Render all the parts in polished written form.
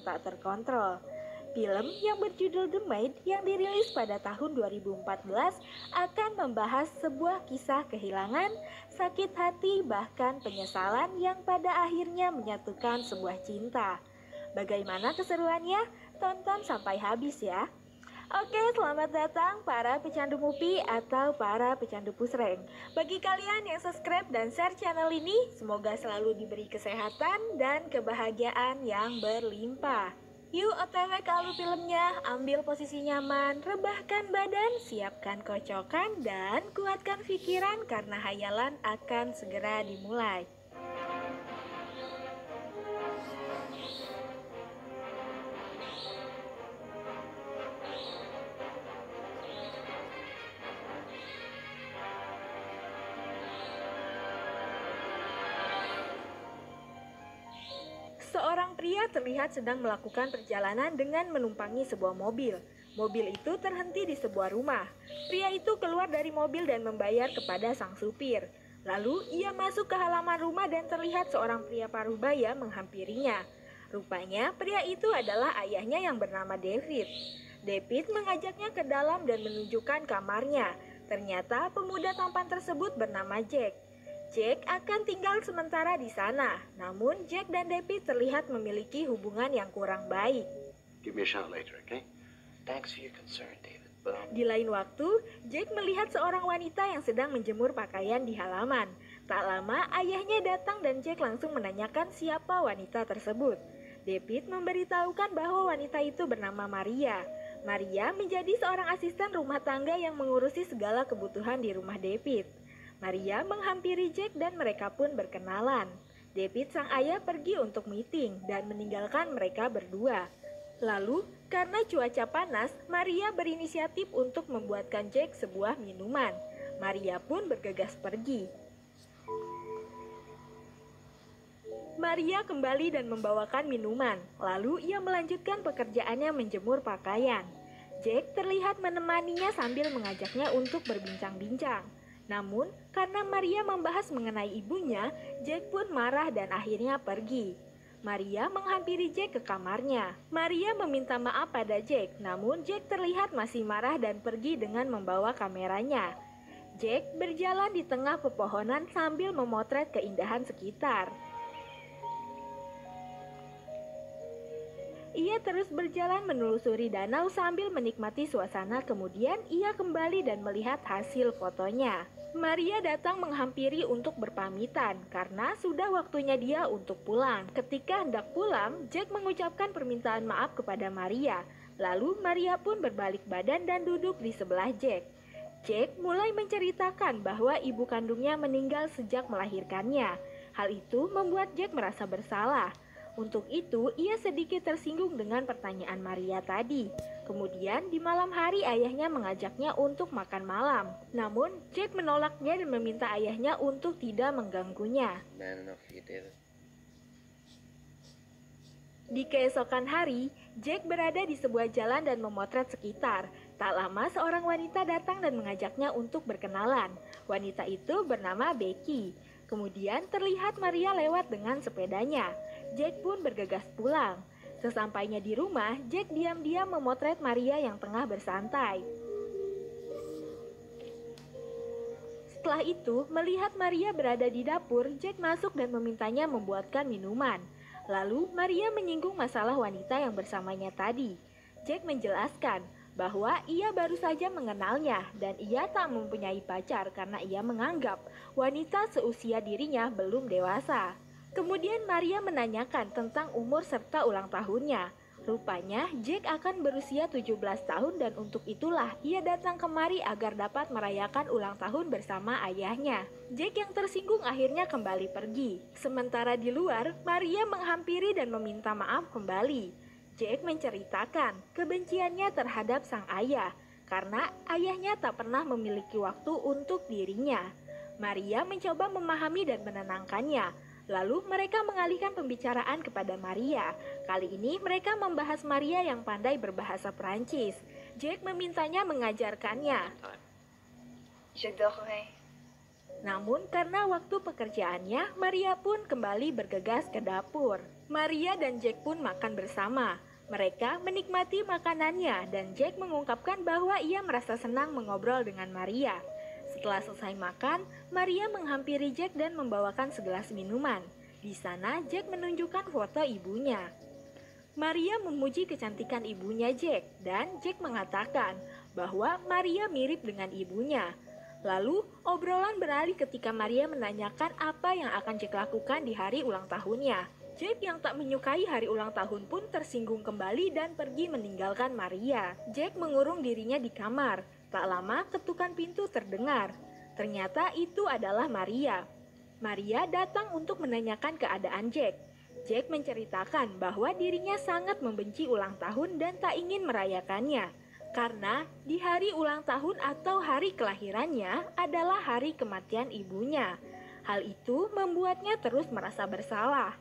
tak terkontrol. Film yang berjudul The Maid yang dirilis pada tahun 2014 akan membahas sebuah kisah kehilangan, sakit hati, bahkan penyesalan yang pada akhirnya menyatukan sebuah cinta. Bagaimana keseruannya? Tonton sampai habis ya. Oke, selamat datang para pecandu Mupi atau para pecandu Pusreng. Bagi kalian yang subscribe dan share channel ini, semoga selalu diberi kesehatan dan kebahagiaan yang berlimpah. Yuk OTW ke alur filmnya, ambil posisi nyaman, rebahkan badan, siapkan kocokan, dan kuatkan pikiran karena hayalan akan segera dimulai. Seorang pria terlihat sedang melakukan perjalanan dengan menumpangi sebuah mobil. Mobil itu terhenti di sebuah rumah. Pria itu keluar dari mobil dan membayar kepada sang supir. Lalu ia masuk ke halaman rumah dan terlihat seorang pria parubaya menghampirinya. Rupanya pria itu adalah ayahnya yang bernama David. David mengajaknya ke dalam dan menunjukkan kamarnya. Ternyata pemuda tampan tersebut bernama Jack. Jack akan tinggal sementara di sana, namun Jack dan David terlihat memiliki hubungan yang kurang baik. Give me a shot later, okay? Thanks for your concern, David. Di lain waktu, Jack melihat seorang wanita yang sedang menjemur pakaian di halaman. Tak lama, ayahnya datang dan Jack langsung menanyakan siapa wanita tersebut. David memberitahukan bahwa wanita itu bernama Maria. Maria menjadi seorang asisten rumah tangga yang mengurusi segala kebutuhan di rumah David. Maria menghampiri Jack dan mereka pun berkenalan. David sang ayah pergi untuk meeting dan meninggalkan mereka berdua. Lalu, karena cuaca panas, Maria berinisiatif untuk membuatkan Jack sebuah minuman. Maria pun bergegas pergi. Maria kembali dan membawakan minuman. Lalu ia melanjutkan pekerjaannya menjemur pakaian. Jack terlihat menemaninya sambil mengajaknya untuk berbincang-bincang. Namun, karena Maria membahas mengenai ibunya, Jack pun marah dan akhirnya pergi. Maria menghampiri Jack ke kamarnya. Maria meminta maaf pada Jack, namun Jack terlihat masih marah dan pergi dengan membawa kameranya. Jack berjalan di tengah pepohonan sambil memotret keindahan sekitar. Ia terus berjalan menelusuri danau sambil menikmati suasana, kemudian ia kembali dan melihat hasil fotonya. Maria datang menghampiri untuk berpamitan karena sudah waktunya dia untuk pulang. Ketika hendak pulang, Jack mengucapkan permintaan maaf kepada Maria. Lalu Maria pun berbalik badan dan duduk di sebelah Jack. Jack mulai menceritakan bahwa ibu kandungnya meninggal sejak melahirkannya. Hal itu membuat Jack merasa bersalah. Untuk itu, ia sedikit tersinggung dengan pertanyaan Maria tadi. Kemudian, di malam hari ayahnya mengajaknya untuk makan malam. Namun, Jack menolaknya dan meminta ayahnya untuk tidak mengganggunya. Di keesokan hari, Jack berada di sebuah jalan dan memotret sekitar. Tak lama, seorang wanita datang dan mengajaknya untuk berkenalan. Wanita itu bernama Becky. Kemudian, terlihat Maria lewat dengan sepedanya. Jack pun bergegas pulang. Sesampainya di rumah, Jack diam-diam memotret Maria yang tengah bersantai. Setelah itu, melihat Maria berada di dapur, Jack masuk dan memintanya membuatkan minuman. Lalu, Maria menyinggung masalah wanita yang bersamanya tadi. Jack menjelaskan bahwa ia baru saja mengenalnya dan ia tak mempunyai pacar karena ia menganggap wanita seusia dirinya belum dewasa. Kemudian Maria menanyakan tentang umur serta ulang tahunnya. Rupanya Jack akan berusia 17 tahun dan untuk itulah ia datang kemari agar dapat merayakan ulang tahun bersama ayahnya. Jack yang tersinggung akhirnya kembali pergi. Sementara di luar, Maria menghampiri dan meminta maaf kembali. Jack menceritakan kebenciannya terhadap sang ayah karena ayahnya tak pernah memiliki waktu untuk dirinya. Maria mencoba memahami dan menenangkannya. Lalu mereka mengalihkan pembicaraan kepada Maria. Kali ini mereka membahas Maria yang pandai berbahasa Prancis. Jack memintanya mengajarkannya. Namun karena waktu pekerjaannya, Maria pun kembali bergegas ke dapur. Maria dan Jack pun makan bersama. Mereka menikmati makanannya dan Jack mengungkapkan bahwa ia merasa senang mengobrol dengan Maria. Setelah selesai makan, Maria menghampiri Jack dan membawakan segelas minuman. Di sana, Jack menunjukkan foto ibunya. Maria memuji kecantikan ibunya Jack dan Jack mengatakan bahwa Maria mirip dengan ibunya. Lalu, obrolan beralih ketika Maria menanyakan apa yang akan Jack lakukan di hari ulang tahunnya. Jack yang tak menyukai hari ulang tahun pun tersinggung kembali dan pergi meninggalkan Maria. Jack mengurung dirinya di kamar. Tak lama ketukan pintu terdengar. Ternyata itu adalah Maria. Maria datang untuk menanyakan keadaan Jack. Jack menceritakan bahwa dirinya sangat membenci ulang tahun dan tak ingin merayakannya. Karena di hari ulang tahun atau hari kelahirannya adalah hari kematian ibunya. Hal itu membuatnya terus merasa bersalah.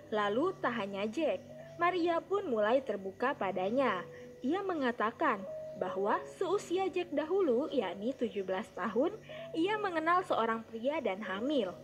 Lalu tak hanya Jack, Maria pun mulai terbuka padanya. Ia mengatakan bahwa seusia Jack dahulu, yakni 17 tahun, ia mengenal seorang pria dan hamil.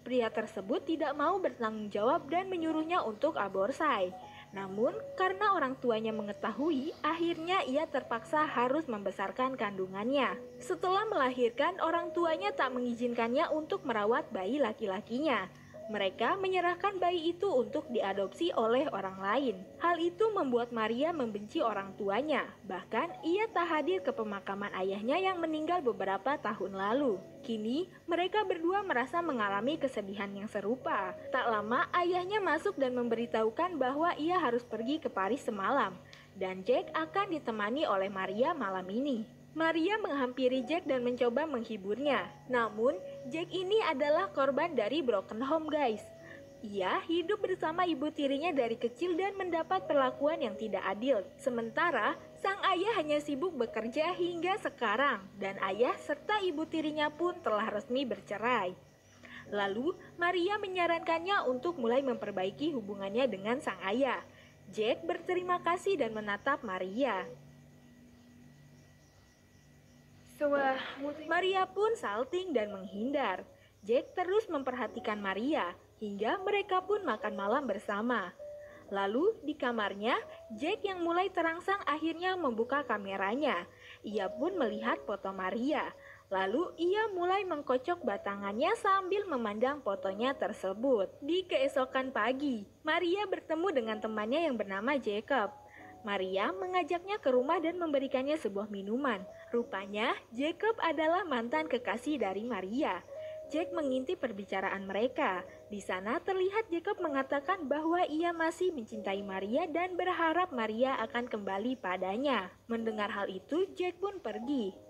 Pria tersebut tidak mau bertanggung jawab dan menyuruhnya untuk aborsi. Namun, karena orang tuanya mengetahui, akhirnya ia terpaksa harus membesarkan kandungannya. Setelah melahirkan, orang tuanya tak mengizinkannya untuk merawat bayi laki-lakinya. Mereka menyerahkan bayi itu untuk diadopsi oleh orang lain. Hal itu membuat Maria membenci orang tuanya. Bahkan ia tak hadir ke pemakaman ayahnya yang meninggal beberapa tahun lalu. Kini mereka berdua merasa mengalami kesedihan yang serupa. Tak lama ayahnya masuk dan memberitahukan bahwa ia harus pergi ke Paris semalam. Dan Jack akan ditemani oleh Maria malam ini. Maria menghampiri Jack dan mencoba menghiburnya. Namun, Jack ini adalah korban dari broken home, guys. Ia hidup bersama ibu tirinya dari kecil dan mendapat perlakuan yang tidak adil. Sementara, sang ayah hanya sibuk bekerja hingga sekarang, dan ayah serta ibu tirinya pun telah resmi bercerai. Lalu, Maria menyarankannya untuk mulai memperbaiki hubungannya dengan sang ayah. Jack berterima kasih dan menatap Maria. Maria pun salting dan menghindar. Jack terus memperhatikan Maria hingga mereka pun makan malam bersama. Lalu di kamarnya, Jack yang mulai terangsang akhirnya membuka kameranya. Ia pun melihat foto Maria. Lalu ia mulai mengkocok batangannya sambil memandang fotonya tersebut. Di keesokan pagi, Maria bertemu dengan temannya yang bernama Jacob. Maria mengajaknya ke rumah dan memberikannya sebuah minuman. Rupanya, Jacob adalah mantan kekasih dari Maria. Jack mengintip perbicaraan mereka. Di sana terlihat Jacob mengatakan bahwa ia masih mencintai Maria dan berharap Maria akan kembali padanya. Mendengar hal itu, Jack pun pergi.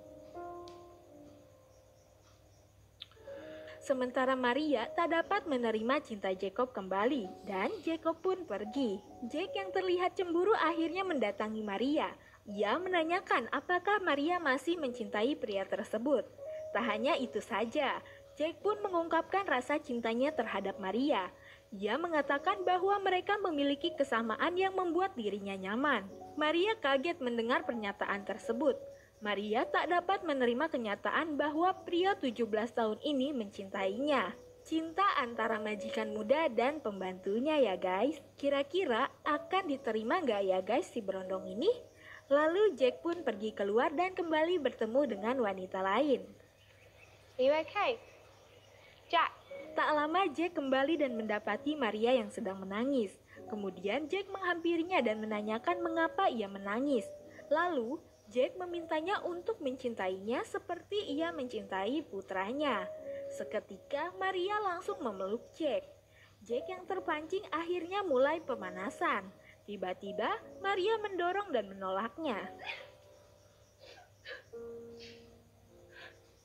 Sementara Maria tak dapat menerima cinta Jacob kembali dan Jacob pun pergi. Jack yang terlihat cemburu akhirnya mendatangi Maria. Ia menanyakan apakah Maria masih mencintai pria tersebut. Tak hanya itu saja, Jack pun mengungkapkan rasa cintanya terhadap Maria. Ia mengatakan bahwa mereka memiliki kesamaan yang membuat dirinya nyaman. Maria kaget mendengar pernyataan tersebut. Maria tak dapat menerima kenyataan bahwa pria 17 tahun ini mencintainya. Cinta antara majikan muda dan pembantunya ya guys. Kira-kira akan diterima gak ya guys si berondong ini? Lalu Jack pun pergi keluar dan kembali bertemu dengan wanita lain. Are you okay? Jack. Tak lama Jack kembali dan mendapati Maria yang sedang menangis. Kemudian Jack menghampirinya dan menanyakan mengapa ia menangis. Lalu Jack memintanya untuk mencintainya seperti ia mencintai putranya. Seketika Maria langsung memeluk Jack. Jack yang terpancing akhirnya mulai pemanasan. Tiba-tiba Maria mendorong dan menolaknya.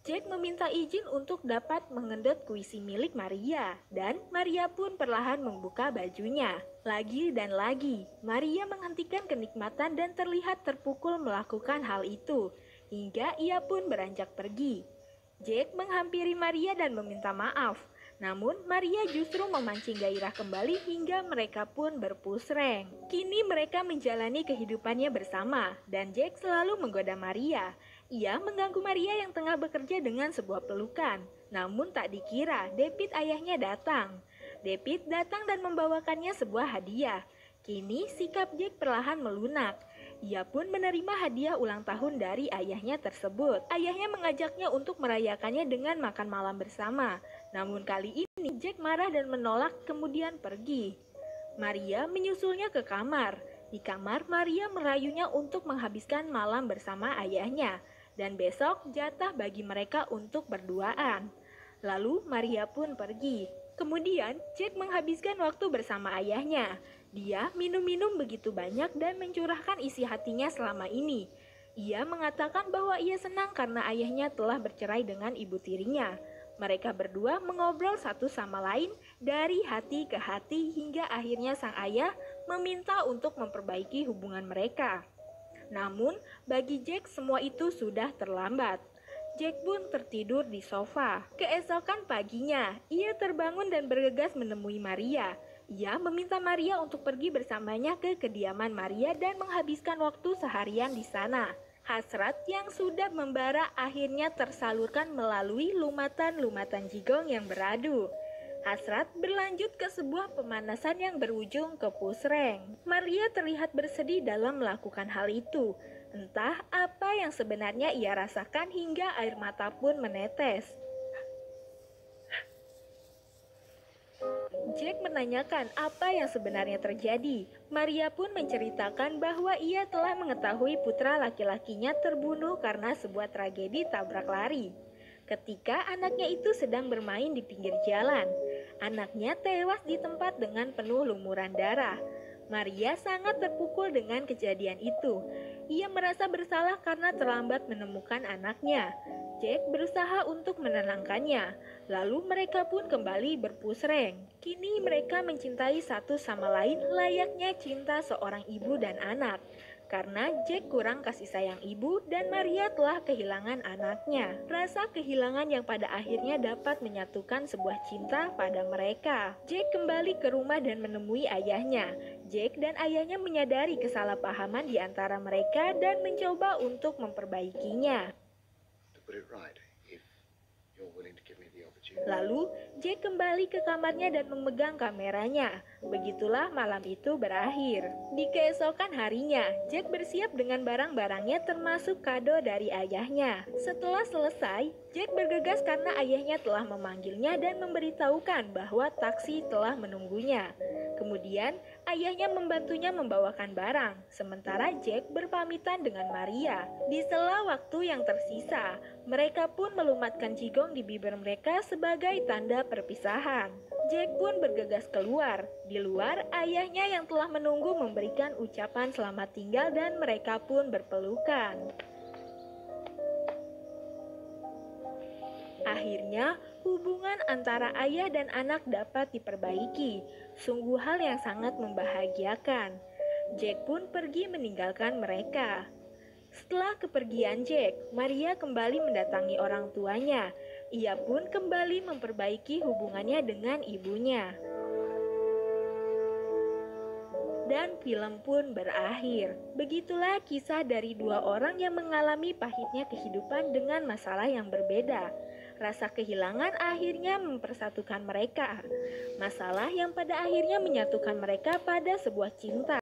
Jack meminta izin untuk dapat mengendut puisi milik Maria, dan Maria pun perlahan membuka bajunya. Lagi dan lagi, Maria menghentikan kenikmatan dan terlihat terpukul melakukan hal itu, hingga ia pun beranjak pergi. Jack menghampiri Maria dan meminta maaf, namun Maria justru memancing gairah kembali hingga mereka pun berpusreng. Kini mereka menjalani kehidupannya bersama, dan Jack selalu menggoda Maria. Ia mengganggu Maria yang tengah bekerja dengan sebuah pelukan. Namun tak dikira David ayahnya datang. David datang dan membawakannya sebuah hadiah. Kini sikap Jack perlahan melunak. Ia pun menerima hadiah ulang tahun dari ayahnya tersebut. Ayahnya mengajaknya untuk merayakannya dengan makan malam bersama. Namun kali ini Jack marah dan menolak, kemudian pergi. Maria menyusulnya ke kamar. Di kamar, Maria merayunya untuk menghabiskan malam bersama ayahnya. Dan besok jatah bagi mereka untuk berduaan. Lalu Maria pun pergi. Kemudian Jack menghabiskan waktu bersama ayahnya. Dia minum-minum begitu banyak dan mencurahkan isi hatinya selama ini. Ia mengatakan bahwa ia senang karena ayahnya telah bercerai dengan ibu tirinya. Mereka berdua mengobrol satu sama lain dari hati ke hati hingga akhirnya sang ayah meminta untuk memperbaiki hubungan mereka. Namun bagi Jack semua itu sudah terlambat. Jack pun tertidur di sofa. Keesokan paginya, ia terbangun dan bergegas menemui Maria. Ia meminta Maria untuk pergi bersamanya ke kediaman Maria dan menghabiskan waktu seharian di sana. Hasrat yang sudah membara akhirnya tersalurkan melalui lumatan-lumatan jigong yang beradu. Hasrat berlanjut ke sebuah pemanasan yang berujung ke pusreng. Maria terlihat bersedih dalam melakukan hal itu. Entah apa yang sebenarnya ia rasakan hingga air mata pun menetes. Jack menanyakan apa yang sebenarnya terjadi. Maria pun menceritakan bahwa ia telah mengetahui putra laki-lakinya terbunuh karena sebuah tragedi tabrak lari. Ketika anaknya itu sedang bermain di pinggir jalan, anaknya tewas di tempat dengan penuh lumuran darah. Maria sangat terpukul dengan kejadian itu. Ia merasa bersalah karena terlambat menemukan anaknya. Jack berusaha untuk menenangkannya. Lalu mereka pun kembali berpusreng. Kini mereka mencintai satu sama lain layaknya cinta seorang ibu dan anak. Karena Jack kurang kasih sayang ibu dan Maria telah kehilangan anaknya. Rasa kehilangan yang pada akhirnya dapat menyatukan sebuah cinta pada mereka. Jack kembali ke rumah dan menemui ayahnya. Jack dan ayahnya menyadari kesalahpahaman di antara mereka dan mencoba untuk memperbaikinya. Lalu, Jack kembali ke kamarnya dan memegang kameranya. Begitulah malam itu berakhir. Di keesokan harinya, Jack bersiap dengan barang-barangnya termasuk kado dari ayahnya. Setelah selesai, Jack bergegas karena ayahnya telah memanggilnya dan memberitahukan bahwa taksi telah menunggunya. Kemudian, ayahnya membantunya membawakan barang, sementara Jack berpamitan dengan Maria. Di sela waktu yang tersisa, mereka pun melumatkan jigong di bibir mereka sebagai tanda perpisahan. Jack pun bergegas keluar. Di luar, ayahnya yang telah menunggu memberikan ucapan selamat tinggal dan mereka pun berpelukan. Akhirnya, hubungan antara ayah dan anak dapat diperbaiki. Sungguh hal yang sangat membahagiakan. Jack pun pergi meninggalkan mereka. Setelah kepergian Jack, Maria kembali mendatangi orang tuanya. Ia pun kembali memperbaiki hubungannya dengan ibunya. Dan film pun berakhir. Begitulah kisah dari dua orang yang mengalami pahitnya kehidupan dengan masalah yang berbeda. Rasa kehilangan akhirnya mempersatukan mereka. Masalah yang pada akhirnya menyatukan mereka pada sebuah cinta.